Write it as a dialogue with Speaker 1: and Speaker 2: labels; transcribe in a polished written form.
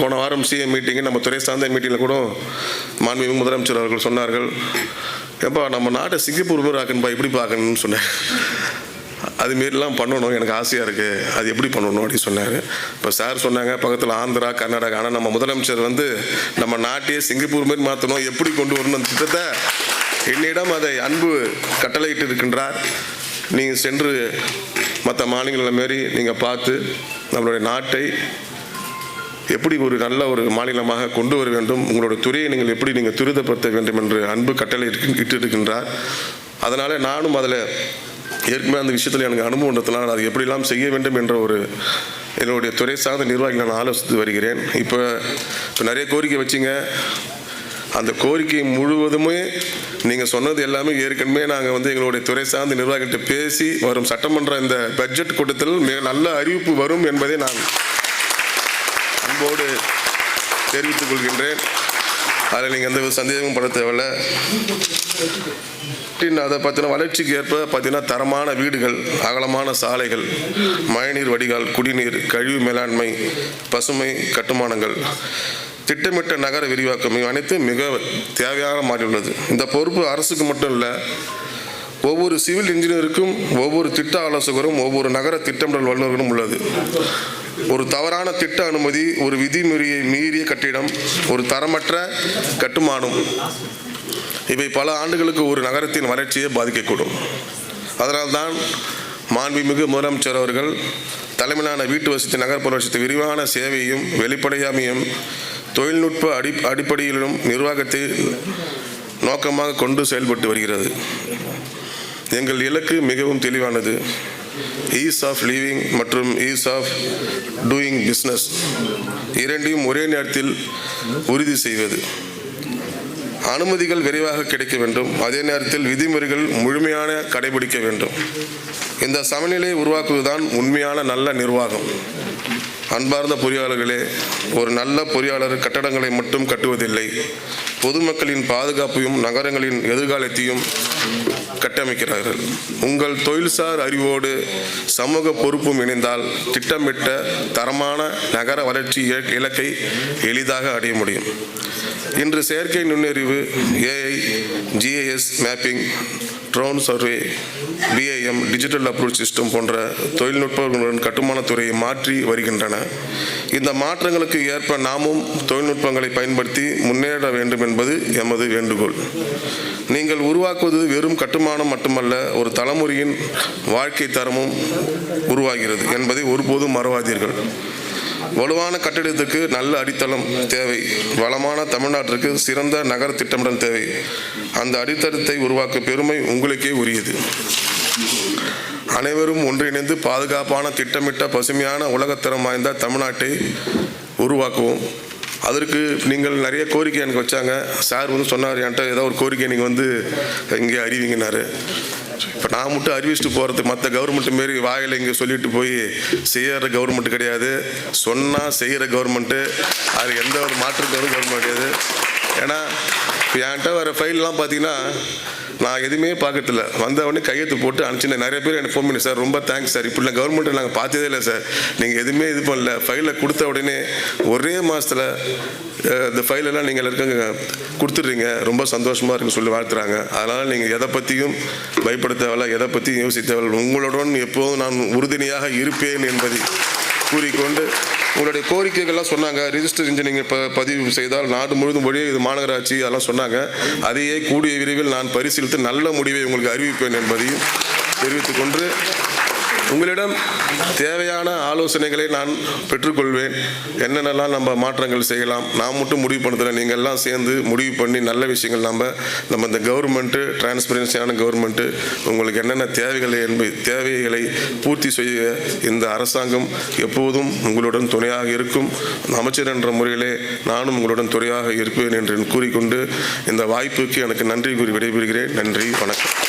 Speaker 1: போன வாரம் சிஎம் மீட்டிங்கு நம்ம துறை சார்ந்த மீட்டிங்கில் கூட மாண்புமிகு முதலமைச்சர் அவர்கள் சொன்னார்கள், எப்பா நம்ம நாட்டை சிங்கப்பூர் மாதிரி ஆக்கணும்பா, எப்படி பார்க்கணும்னு சொன்னேன். அதுமாரிலாம் பண்ணணும், எனக்கு ஆசையாக இருக்குது, அது எப்படி பண்ணணும் அப்படின்னு சொன்னார். இப்போ சார் சொன்னாங்க பக்கத்தில் ஆந்திரா கர்நாடகா, ஆனால் நம்ம முதலமைச்சர் நம்ம நாட்டையே சிங்கப்பூர் மாதிரி மாற்றணும், எப்படி கொண்டு வரணும் அந்த திட்டத்தை என்னிடம் அதை அன்பு கட்டளையிட்டு இருக்கின்றார். நீங்கள் சென்று மற்ற மாநிலங்களை மாரி நீங்கள் பார்த்து நம்மளுடைய நாட்டை எப்படி ஒரு நல்ல ஒரு மாநிலமாக கொண்டு வர வேண்டும், உங்களுடைய துறையை நீங்கள் எப்படி துரிதப்படுத்த வேண்டும் என்று அன்பு கட்டளை இட்டு இருக்கின்றார். அதனால் நானும் அதில் ஏற்கனவே அந்த விஷயத்தில் எனக்கு அனுபவத்தினால் அது எப்படிலாம் செய்ய வேண்டும் என்ற ஒரு என்னுடைய துறை சார்ந்த நிர்வாகிகள் நான் ஆலோசித்து வருகிறேன். இப்போ நிறைய கோரிக்கை வச்சிங்க, அந்த கோரிக்கை முழுவதுமே நீங்கள் சொன்னது எல்லாமே ஏற்கனவே நாங்கள் எங்களுடைய துறை சார்ந்த நிர்வாகிகிட்ட பேசி வரும் சட்டமன்ற இந்த பட்ஜெட் கூட்டத்தில் மிக நல்ல அறிவிப்பு வரும் என்பதை நான் அன்போடு தெரிவித்துக் கொள்கின்றேன். அதில் நீங்கள் எந்த சந்தேகமும் பட தேவையில்லை. அதை பார்த்தீங்கன்னா வளர்ச்சிக்கு ஏற்ப பார்த்தீங்கன்னா தரமான வீடுகள், அகலமான சாலைகள், மழைநீர் வடிகால், குடிநீர், கழிவு மேலாண்மை, பசுமை கட்டுமானங்கள், திட்டமிட்ட நகர விரிவாக்கம் அனைத்தும் மிக தேவையாக மாறியுள்ளது. இந்த பொறுப்பு அரசுக்கு மட்டும் இல்லை, ஒவ்வொரு சிவில் இன்ஜினியருக்கும், ஒவ்வொரு திட்ட ஆலோசகரும், ஒவ்வொரு நகர திட்டமிடல் வல்லுநர்களும் உள்ளது. ஒரு தவறான திட்ட அனுமதி, ஒரு விதிமுறையை மீறிய கட்டிடம், ஒரு தரமற்ற கட்டுமானம், இவை பல ஆண்டுகளுக்கு ஒரு நகரத்தின் வளர்ச்சியை பாதிக்கக்கூடும். அதனால்தான் மாண்புமிகு முதலமைச்சர் அவர்கள் தலைமையிலான வீட்டு வசதி, நகர்ப்புற வசதி, விரிவான சேவையும் வெளிப்படையாமையும் தொழில்நுட்ப அடிப்படையிலும் நிர்வாகத்தை நோக்கமாக கொண்டு செயல்பட்டு வருகிறது. எங்கள் இலக்கு மிகவும் தெளிவானது. ஈஸ் ஆஃப் லிவிங் மற்றும் ஈஸ் ஆஃப் டூயிங் பிஸ்னஸ் இரண்டையும் ஒரே நேரத்தில் உறுதி செய்வது. அனுமதிகள் விரைவாக கிடைக்க வேண்டும், அதே நேரத்தில் விதிமுறைகள் முழுமையான கடைபிடிக்க வேண்டும். இந்த சமநிலையை உருவாக்குவதுதான் உண்மையான நல்ல நிர்வாகம். அன்பார்ந்த பொறியாளர்களே, ஒரு நல்ல பொறியாளர் கட்டடங்களை மட்டும் கட்டுவதில்லை, பொதுமக்களின் பாதுகாப்பையும் நகரங்களின் எதிர்காலத்தையும் கட்டமைக்கிறார்கள். உங்கள் தொழில்சார் அறிவோடு சமூக பொறுப்பும் இணைந்தால் திட்டமிட்ட தரமான நகர வளர்ச்சி இலக்கை எளிதாக அடைய முடியும். இன்று செயற்கை நுண்ணறிவு, AI, GIS mapping, drone survey, BIM, digital approach system போன்ற தொழில்நுட்பங்களுடன் கட்டுமானத்துறையை மாற்றி வருகின்றன. இந்த மாற்றங்களுக்கு ஏற்ப நாமும் தொழில்நுட்பங்களை பயன்படுத்தி முன்னேற வேண்டும் என்பது எமது வேண்டுகோள். நீங்கள் உருவாக்குவது வெறும் கட்டுமானம் மட்டுமல்ல, ஒரு தலைமுறையின் வாழ்க்கை தரமும் உருவாகிறது என்பதை ஒருபோதும் மறவாதீர்கள். வலுவான கட்டிடத்துக்கு நல்ல அடித்தளம் தேவை. வளமான தமிழ்நாட்டிற்கு சிறந்த நகர திட்டமிடல் தேவை. அந்த அடித்தளத்தை உருவாக்க பெருமை உங்களுக்கே உரியது. அனைவரும் ஒன்றிணைந்து பாதுகாப்பான, திட்டமிட்ட, பசுமையான, உலகத்தரம் வாய்ந்த தமிழ்நாட்டை உருவாக்குவோம். அதற்கு நீங்கள் நிறைய கோரிக்கை எனக்கு வச்சாங்க. சார் சொன்னார், என்கிட்ட ஏதோ ஒரு கோரிக்கை நீங்கள் இங்கே அறிவிங்கன்னாரு. இப்போ நான் மட்டும் அறிவிச்சுட்டு போகிறதுக்கு மற்ற கவர்மெண்ட் மாரி வாயில் இங்கே சொல்லிட்டு போய் செய்கிற கவர்மெண்ட் கிடையாது. சொன்னால் செய்கிற கவர்மெண்ட்டு, அது எந்த ஒரு மாற்றுக்கவும் கவர்மெண்ட் கிடையாது. ஏன்னா இப்போ என்கிட்ட வர ஃபைல்லாம் பார்த்தீங்கன்னா நான் எதுவுமே பார்க்கறதில்ல, வந்தவொடனே கையெழுத்து போட்டு அனுப்பிச்சிருந்தேன். நிறைய பேர் எனக்கு ஃபோன் பண்ணி, சார் ரொம்ப தேங்க்ஸ் சார், இப்படிலாம் கவர்மெண்ட்டை நாங்கள் பார்த்ததே இல்லை சார், நீங்கள் எதுவுமே இது பண்ணல, ஃபைலை கொடுத்த உடனே ஒரே மாதத்தில் இந்த ஃபைலெல்லாம் நீங்கள் இருக்க கொடுத்துட்றீங்க, ரொம்ப சந்தோஷமாக இருக்குன்னு சொல்லி வாழ்த்துறாங்க. அதனால் நீங்கள் எதை பற்றியும் பயப்பட தேவையில்ல, எதை பற்றியும் யோசிக்க தேவையில்லை. உங்களுடன் எப்போதும் நான் உறுதுணையாக இருப்பேன் என்பதை கூறிக்கொண்டு, உங்களுடைய கோரிக்கைகள்லாம் சொன்னாங்க. ரிஜிஸ்டர் இன்ஜினியரிங் இப்போ பதிவு செய்தால் நாடு முழுவதும் மொழியே இது மாநகராட்சி அதெல்லாம் சொன்னாங்க. அதையே கூடிய விரைவில் நான் பரிசீலித்து நல்ல முடிவை உங்களுக்கு அறிவிப்பேன் என்பதையும் தெரிவித்துக்கொண்டு, உங்களிடம் தேவையான ஆலோசனைகளை நான் பெற்றுக்கொள்வேன். என்னென்னலாம் நம்ம மாற்றங்கள் செய்யலாம், நான் மட்டும் முடிவு பண்ணதில்லை, நீங்கள் எல்லாம் சேர்ந்து முடிவு பண்ணி நல்ல விஷயங்கள் நம்ம இந்த கவர்மெண்ட்டு டிரான்ஸ்பரன்சியான கவர்மெண்ட்டு உங்களுக்கு என்னென்ன தேவைகளை பூர்த்தி செய்ய இந்த அரசாங்கம் எப்போதும் உங்களுடன் துணையாக இருக்கும். அமைச்சர் என்ற முறையிலே நானும் உங்களுடன் துணையாக இருப்பேன் என்று கூறிக்கொண்டு இந்த வாய்ப்புக்கு எனக்கு நன்றி கூறி விடைபெறுகிறேன். நன்றி, வணக்கம்.